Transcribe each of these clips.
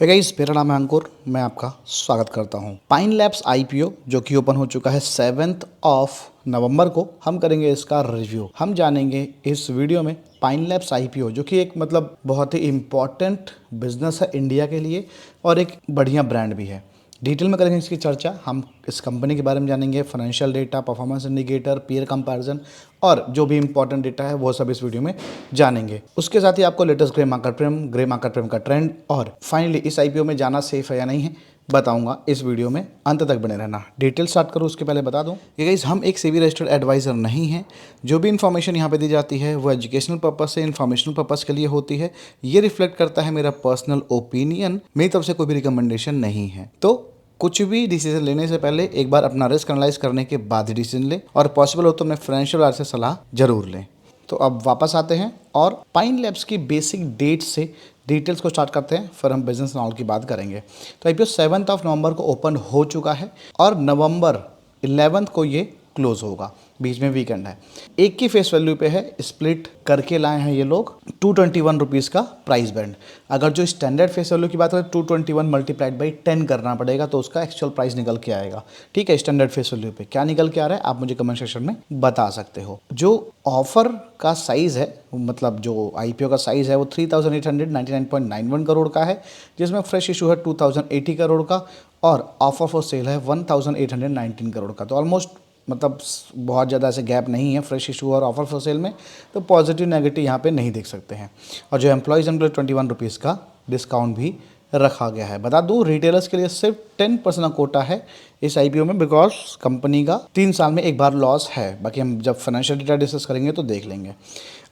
Hey guys, मेरा नाम है अंकुर। मैं आपका स्वागत करता हूं। पाइन लैब्स आईपीओ जो कि ओपन हो चुका है 7 नवंबर को, हम करेंगे इसका रिव्यू। हम जानेंगे इस वीडियो में पाइन लैब्स आईपीओ जो कि एक बहुत ही इम्पॉर्टेंट बिजनेस है इंडिया के लिए और एक बढ़िया ब्रांड भी है। डिटेल में करेंगे इसकी चर्चा। हम इस कंपनी के बारे में जानेंगे, financial data, performance indicator, peer comparison और जो भी इंपॉर्टेंट डेटा है वो सब इस वीडियो में जानेंगे। उसके साथ ही आपको लेटेस्ट ग्रे मार्केट प्रेम का ट्रेंड और फाइनली इस आईपीओ में जाना सेफ है या नहीं है बताऊंगा। इस वीडियो में अंत तक बने रहना। डिटेल स्टार्ट करूँ उसके पहले बता दूं कि गाइस, हम एक सेबी रजिस्टर्ड एडवाइज़र नहीं हैं। जो भी इन्फॉर्मेशन यहाँ पे दी जाती है वो एजुकेशनल पर्पस से, इन्फॉर्मेशनल पर्पस के लिए होती है। ये रिफ्लेक्ट करता है मेरा पर्सनल ओपिनियन, मेरी तरफ से कोई भी रिकमेंडेशन नहीं है। तो कुछ भी डिसीजन लेने से पहले एक बार अपना रिस्क एनालाइज करने के बाद ही डिसीजन लें और पॉसिबल हो तो अपने फाइनेंशियल एडवाइजर से सलाह जरूर लें। तो अब वापस आते हैं और पाइन लैब्स की बेसिक डेट से डिटेल्स को स्टार्ट करते हैं, फिर हम बिजनेस नॉल की बात करेंगे। तो आईपीओ 7 नवंबर को ओपन हो चुका है और नवंबर 11 को ये क्लोज होगा। बीच में वीकेंड है। एक की फेस वैल्यू पे है, स्प्लिट करके लाए हैं ये लोग 221 रुपीज़ का प्राइस बैंड। अगर जो स्टैंडर्ड फेस वैल्यू की बात करें 221 मल्टीप्लाइड बाई 10 करना पड़ेगा तो उसका एक्चुअल प्राइस निकल के आएगा। ठीक है, स्टैंडर्ड फेस वैल्यू पे क्या निकल के आ रहा है आप मुझे कमेंट सेक्शन में बता सकते हो। जो ऑफर का साइज़ है, मतलब जो आईपीओ का साइज़ है वो 3899.91 करोड़ का है, जिसमें फ्रेश इशू है 2080 करोड़ का और ऑफर फॉर सेल है 1819 करोड़ का। तो ऑलमोस्ट बहुत ज़्यादा ऐसे गैप नहीं है फ्रेश इशू और ऑफर फॉर सेल में। तो पॉजिटिव नेगेटिव यहाँ पे नहीं देख सकते हैं। और जो एम्प्लॉयज़ के लिए 21 रुपीज़ का डिस्काउंट भी रखा गया है। बता दूँ, रिटेलर्स के लिए सिर्फ 10% का कोटा है इस आईपीओ में, बिकॉज कंपनी का 3 साल में एक बार लॉस है। बाकी हम जब फाइनेंशियल डेटा डिस्कस करेंगे तो देख लेंगे।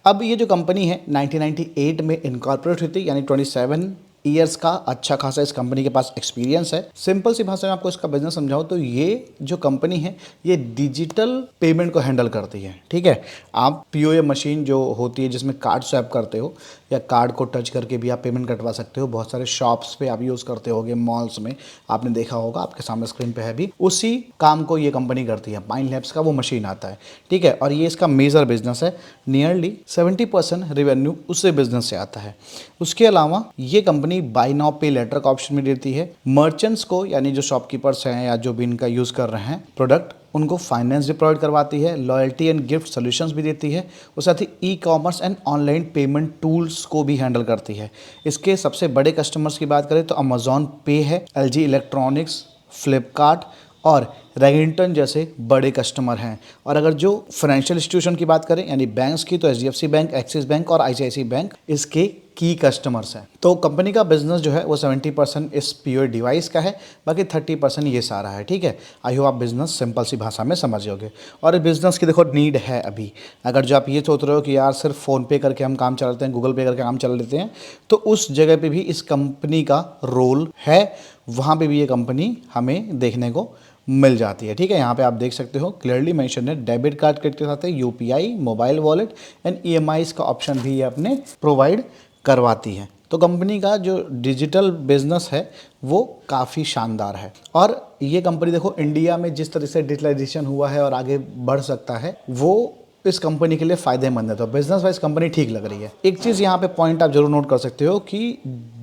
अब ये जो कंपनी है 1998 में इनकॉर्पोरेट हुई थी, यानी 27 ईयर्स का अच्छा खासा इस कंपनी के पास एक्सपीरियंस है। सिंपल सी भाषा में आपको इसका बिजनेस समझाऊं तो ये जो कंपनी है ये डिजिटल पेमेंट को हैंडल करती है। ठीक है, आप पीओए मशीन जो होती है जिसमें कार्ड स्वैप करते हो या कार्ड को टच करके भी आप पेमेंट कटवा सकते हो, बहुत सारे शॉप्स पे आप यूज़ करते होगे, मॉल्स में आपने देखा होगा, आपके सामने स्क्रीन पे है भी, उसी काम को ये कंपनी करती है। पाइन लैब्स का वो मशीन आता है। ठीक है, और ये इसका मेजर बिजनेस है। नियरली 70% रेवेन्यू उससे बिजनेस से आता है। उसके अलावा ये कंपनी बाय नाउ पे लेटर का ऑप्शन भी देती है मर्चेंट्स को, यानी जो शॉपकीपर्स हैं या जो भी इनका यूज़ कर रहे हैं प्रोडक्ट, उनको फाइनेंस भी प्रोवाइड करवाती है, लॉयल्टी एंड गिफ्ट सॉल्यूशंस भी देती है, और साथ ही e commerce and online payment tools को भी हैंडल करती है। इसके सबसे बड़े कस्टमर्स की बात करें तो अमेजॉन पे है, एलजी इलेक्ट्रॉनिक्स, फ्लिपकार्ट और रेगिंटन जैसे बड़े कस्टमर हैं। और अगर जो फाइनेंशियल इंस्टीट्यूशन की बात करें यानी बैंक्स की, तो एचडीएफसी बैंक, एक्सिस बैंक और आईसीआईसीआई बैंक इसके की कस्टमर्स हैं। तो कंपनी का बिजनेस जो है वो 70% इस पीओए डिवाइस का है, बाकी 30% ये सारा है। ठीक है, आई होप आप बिजनेस सिंपल सी भाषा में समझ जाओगे। और इस बिजनेस की देखो नीड है अभी। अगर जो आप ये सोच रहे हो कि यार सिर्फ फ़ोन पे करके हम काम चलाते हैं, गूगल पे करके काम चला लेते हैं, तो उस जगह पे भी इस कंपनी का रोल है। वहाँ पे भी ये कंपनी हमें देखने को मिल जाती है। ठीक है, यहाँ पे आप देख सकते हो क्लियरली मेंशन है डेबिट कार्ड के साथ है UPI, mobile wallet and EMIs का ऑप्शन भी ये अपने प्रोवाइड करवाती है। तो कंपनी का जो डिजिटल बिजनेस है वो काफ़ी शानदार है। और ये कंपनी देखो इंडिया में जिस तरह से डिजिटलाइजेशन हुआ है और आगे बढ़ सकता है वो इस कंपनी के लिए फ़ायदेमंद है। तो बिजनेस वाइज कंपनी ठीक लग रही है। एक चीज़ यहाँ पे पॉइंट आप जरूर नोट कर सकते हो कि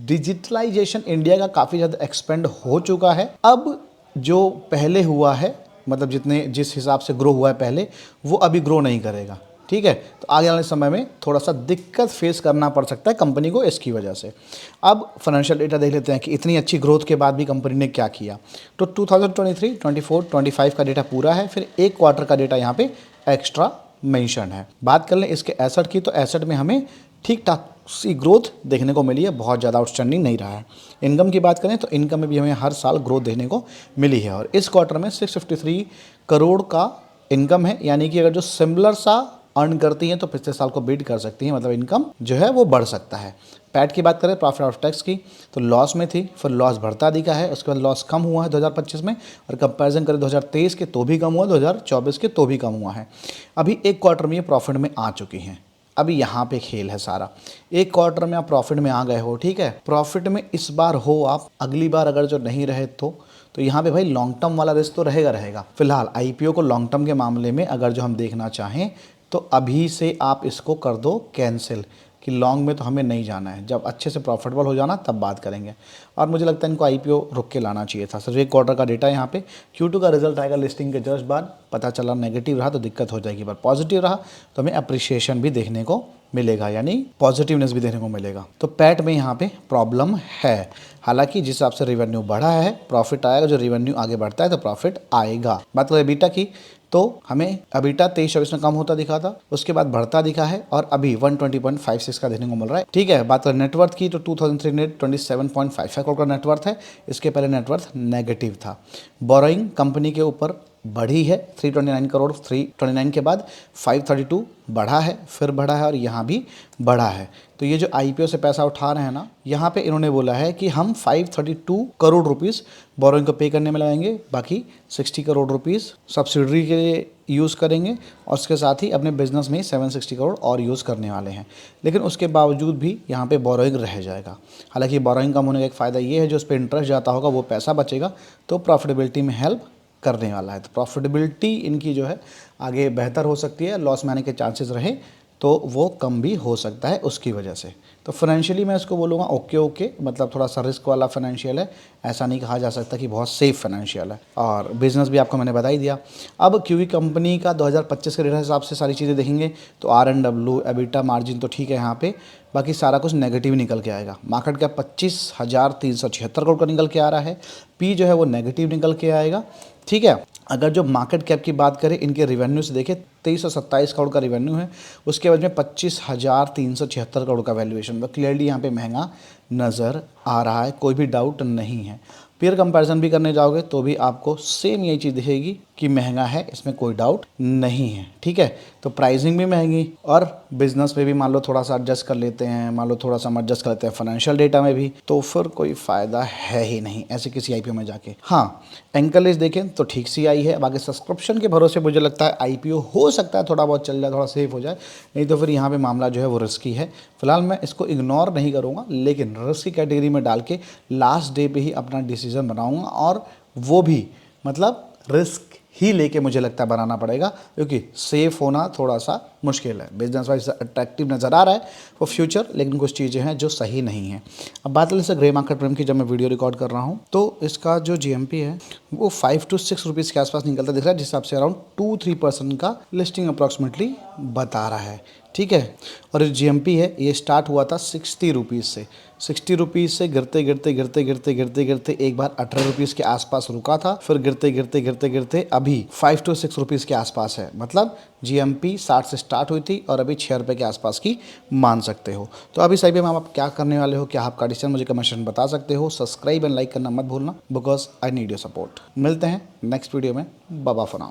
डिजिटलाइजेशन इंडिया का काफ़ी ज़्यादा एक्सपेंड हो चुका है। अब जो पहले हुआ है, जिस हिसाब से ग्रो हुआ है पहले, वो अभी ग्रो नहीं करेगा। ठीक है, तो आगे वाले समय में थोड़ा सा दिक्कत फेस करना पड़ सकता है कंपनी को इसकी वजह से। अब फाइनेंशियल डेटा देख लेते हैं कि इतनी अच्छी ग्रोथ के बाद भी कंपनी ने क्या किया। तो 2023, 24, 25 का डेटा पूरा है, फिर एक क्वार्टर का डेटा यहाँ पे एक्स्ट्रा मेंशन है। बात कर लें इसके एसेट की, तो एसेट में हमें ठीक ठाक सी ग्रोथ देखने को मिली है, बहुत ज़्यादा आउटस्टैंडिंग नहीं रहा है। इनकम की बात करें तो इनकम में भी हमें हर साल ग्रोथ देखने को मिली है और इस क्वार्टर में 653 करोड़ का इनकम है, यानी कि अगर जो सिमिलर सा अर्न करती हैं तो पिछले साल को बीट कर सकती हैं, मतलब इनकम जो है वो बढ़ सकता है। पैट की बात करें, प्रॉफिट आफ्टर टैक्स की, तो लॉस में थी, फिर लॉस बढ़ता दिखा है, उसके बाद लॉस कम हुआ है 2025 में, और कंपैरिजन करें 2023 के तो भी कम हुआ, 2024 के तो भी कम हुआ है। अभी एक क्वार्टर में ये प्रॉफिट में आ चुकी हैं। अभी यहाँ पे खेल है सारा। एक क्वार्टर में आप प्रॉफिट में आ गए हो, ठीक है, प्रॉफिट में इस बार हो आप, अगली बार अगर जो नहीं रहे तो यहाँ पे भाई लॉन्ग टर्म वाला रिस्क तो रहेगा। फिलहाल आईपीओ को लॉन्ग टर्म के मामले में अगर जो हम देखना चाहें तो अभी से आप इसको कर दो कैंसिल कि लॉन्ग में तो हमें नहीं जाना है, जब अच्छे से प्रॉफिटेबल हो जाना तब बात करेंगे। और मुझे लगता है इनको IPO रुक के लाना चाहिए था। सिर्फ एक क्वार्टर का डेटा यहाँ पे, Q2 का रिजल्ट आएगा लिस्टिंग के जस्ट बाद, पता चला नेगेटिव रहा तो दिक्कत हो जाएगी, पर पॉजिटिव रहा तो हमें अप्रिशिएशन भी देखने को मिलेगा, यानी पॉजिटिवनेस भी देखने को मिलेगा। तो पैट में यहाँ पे प्रॉब्लम है। हालांकि जिस हिसाब से रेवेन्यू बढ़ा है प्रॉफिट आएगा, जो रेवेन्यू आगे बढ़ता है तो प्रॉफिट आएगा। बात करें EBITDA की, तो हमें EBITDA 23-24 में कम होता दिखा था, उसके बाद बढ़ता दिखा है और अभी 120.56 का देखने को मिल रहा है। ठीक है, बात करें नेटवर्थ की तो 2327.55 करोड़ का नेटवर्थ है। इसके पहले नेटवर्थ नेगेटिव था। बोरोइंग कंपनी के ऊपर बढ़ी है 329 करोड़, 329 के बाद 532 बढ़ा है, फिर बढ़ा है और यहाँ भी बढ़ा है। तो ये जो IPO से पैसा उठा रहे हैं ना, यहाँ पे इन्होंने बोला है कि हम 532 करोड़ रुपीस बोरोइंग को पे करने में लगाएंगे, बाकी 60 करोड़ रुपीस सब्सिडरी के लिए यूज़ करेंगे और उसके साथ ही अपने बिजनेस में 760 करोड़ और यूज़ करने वाले हैं। लेकिन उसके बावजूद भी यहाँ पे बोरोइंग रह जाएगा। हालांकि बोरोइंग कम होने का एक फ़ायदा ये है, जो उस पर इंटरेस्ट जाता होगा वो पैसा बचेगा तो प्रॉफिटेबिलिटी में हेल्प करने वाला है। तो प्रॉफिटेबिलिटी इनकी जो है आगे बेहतर हो सकती है, लॉस में आने के चांसेस रहे तो वो कम भी हो सकता है उसकी वजह से। तो फाइनेंशियली मैं इसको बोलूँगा ओके, मतलब थोड़ा सा रिस्क वाला फाइनेंशियल है, ऐसा नहीं कहा जा सकता कि बहुत सेफ फाइनेंशियल है। और बिजनेस भी आपको मैंने बता ही दिया। अब क्योंकि कंपनी का 2025 के डेटा हिसाब से सारी चीज़ें देखेंगे तो R&W EBITDA मार्जिन तो ठीक है यहाँ पे, बाकी सारा कुछ नेगेटिव निकल के आएगा। मार्केट कैप 25,376 करोड़ का निकल के आ रहा है। P जो है वो नेगेटिव निकल के आएगा। ठीक है, अगर जो मार्केट कैप की बात करें इनके रिवेन्यू से देखें 2327 करोड़ का रिवेन्यू है, उसके बाद में 25,376 करोड़ का वैल्यूएशन, तो क्लियरली यहाँ पे महंगा नज़र आ रहा है, कोई भी डाउट नहीं है। पेयर कंपैरिजन भी करने जाओगे तो भी आपको सेम यही चीज़ दिखेगी कि महंगा है, इसमें कोई डाउट नहीं है। ठीक है, तो प्राइसिंग भी महंगी और बिजनेस में भी मान लो थोड़ा सा एडजस्ट कर लेते हैं, मान लो थोड़ा सा हम एडजस्ट कर लेते हैं फाइनेंशियल डेटा में भी, तो फिर कोई फ़ायदा है ही नहीं ऐसे किसी IPO में जाके। हाँ, एंकर लिस्ट देखें तो ठीक सी आई है, बाकी सब्सक्रिप्शन के भरोसे मुझे लगता है IPO हो सकता है थोड़ा बहुत चल जाए, थोड़ा सेफ हो जाए, नहीं तो फिर यहाँ पे मामला जो है वो रिस्की है। फिलहाल मैं इसको इग्नोर नहीं करूँगा, लेकिन रिस्क की कैटेगरी में डाल के लास्ट डे पे ही अपना डिसीजन बनाऊँगा, और वो भी मतलब रिस्क ही लेके मुझे लगता है बनाना पड़ेगा, क्योंकि सेफ होना थोड़ा सा मुश्किल है। बिजनेस वाइज अट्रैक्टिव नज़र आ रहा है वो फ्यूचर, लेकिन कुछ चीज़ें हैं जो सही नहीं है। अब बात करें ग्रे मार्केट प्राइम की, जब मैं वीडियो रिकॉर्ड कर रहा हूँ तो इसका जो GMP है वो 5 to 6 रुपीज़ के आसपास निकलता दिख रहा है, जिस हिसाब से अराउंड 2-3% का लिस्टिंग अप्रॉक्सीमेटली बता रहा है। ठीक है, और जो GMP है ये स्टार्ट हुआ था 60 रुपीज़ से, 60 रुपीज़ से गिरते गिरते गिरते गिरते गिरते गिरते एक बार 18 रुपीज़ के आसपास रुका था, फिर गिरते गिरते गिरते गिरते अभी 5 to 6 रुपीज़ के आसपास है। मतलब GMP 60 से स्टार्ट हुई थी और अभी 6 रुपये के आसपास की मान सकते हो। तो अभी सही में आप क्या करने वाले हो, क्या आपका डिसीजन मुझे कमेंट में बता सकते हो। सब्सक्राइब एंड लाइक करना मत भूलना, because I need your support. मिलते हैं नेक्स्ट वीडियो में, बाय बाय फॉर नाउ।